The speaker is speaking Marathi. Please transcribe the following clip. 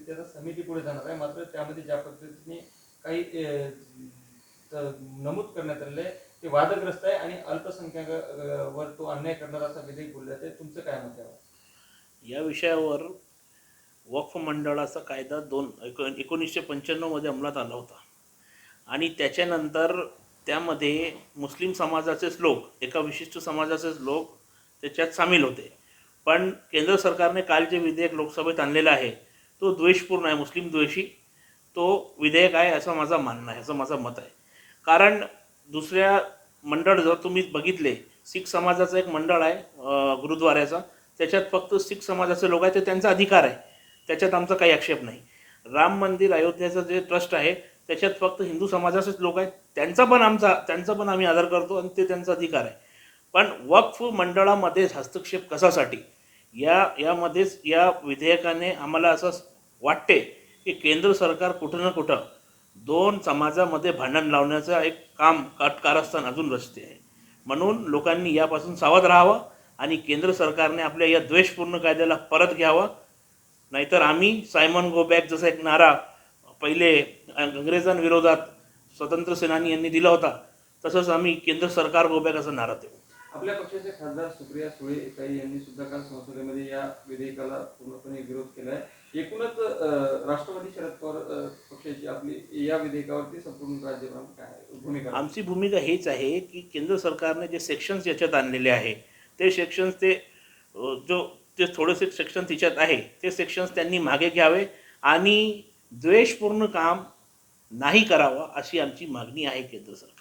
ती आता समिती पुढे जाणार आहे, मात्र त्यामध्ये ज्या पद्धतीने काही नमूद करण्यात आलेलं आहे ते वादग्रस्त आहे आणि अल्पसंख्याकावर तो अन्याय करणार असा विधेयक बोलण्यात आहे. तुमचं काय मत आहे या विषयावर? वक्फ मंडळाचा कायदा 1995 अंमलात आला होता आणि त्याच्यानंतर त्यामध्ये मुस्लिम समाजाचेच लोक, एका विशिष्ट समाजाचेच लोक त्याच्यात सामील होते. पण केंद्र सरकारने काल जे विधेयक लोकसभेत आणलेलं आहे तो द्वेषपूर्ण आहे, मुस्लिम द्वेषी तो विधेयक आहे असं माझं म्हणणं आहे, असं माझं मत आहे. कारण दुसऱ्या मंडळ जर तुम्ही बघितले, शीख समाजाचं एक मंडळ आहे गुरुद्वाऱ्याचा, त्याच्यात फक्त शीख समाजाचे लोक आहेत, ते त्यांचा अधिकार आहे, त्याच्यात आमचा काही आक्षेप नाही. राम मंदिर अयोध्येचं जे ट्रस्ट आहे त्याच्यात फक्त हिंदू समाजाचेच लोक आहेत, त्यांचा पण आम्ही आदर करतो आणि ते त्यांचा अधिकार आहे. पण वक्फ मंडळामध्ये हस्तक्षेप कशासाठी, यामध्येच या विधेयकाने आम्हाला असं वाटते की केंद्र सरकार कुठं ना कुठं दोन समाजामध्ये भांडण लावण्याचं एक कारस्थान अजून रचते आहे. म्हणून लोकांनी यापासून सावध राहावं आणि केंद्र सरकारने आपल्या या द्वेषपूर्ण कायद्याला परत घ्यावं. नाहीतर आम्ही सायमन गो बॅक जसा एक नारा पहिले इंग्रजांविरोधात स्वतंत्र सेनानी यांनी दिला होता, तसंच आम्ही केंद्र सरकार गो बॅक असा नारा देऊ. आपल्या पक्षाचे खासदार सुप्रिया सुळे यांनी सुद्धा काल संसदेमध्ये या विधेयकाला पूर्णपणे विरोध केला आहे. एकूणच राष्ट्रवादी शरद पवार पक्षाची आपली या विधेयकावरती संपूर्ण राज्यभर काय भूमिका? आमची भूमिका हेच आहे की केंद्र सरकारने जे सेक्शन्स याच्यात आणलेले आहे ते सेक्शन्स ते थोडेसे सेक्शन तिच्यात आहे ते सेक्शन्स त्यांनी मागे घ्यावे आणि द्वेषपूर्ण काम नाही करावं अशी आमची मागणी आहे केंद्र सरकार.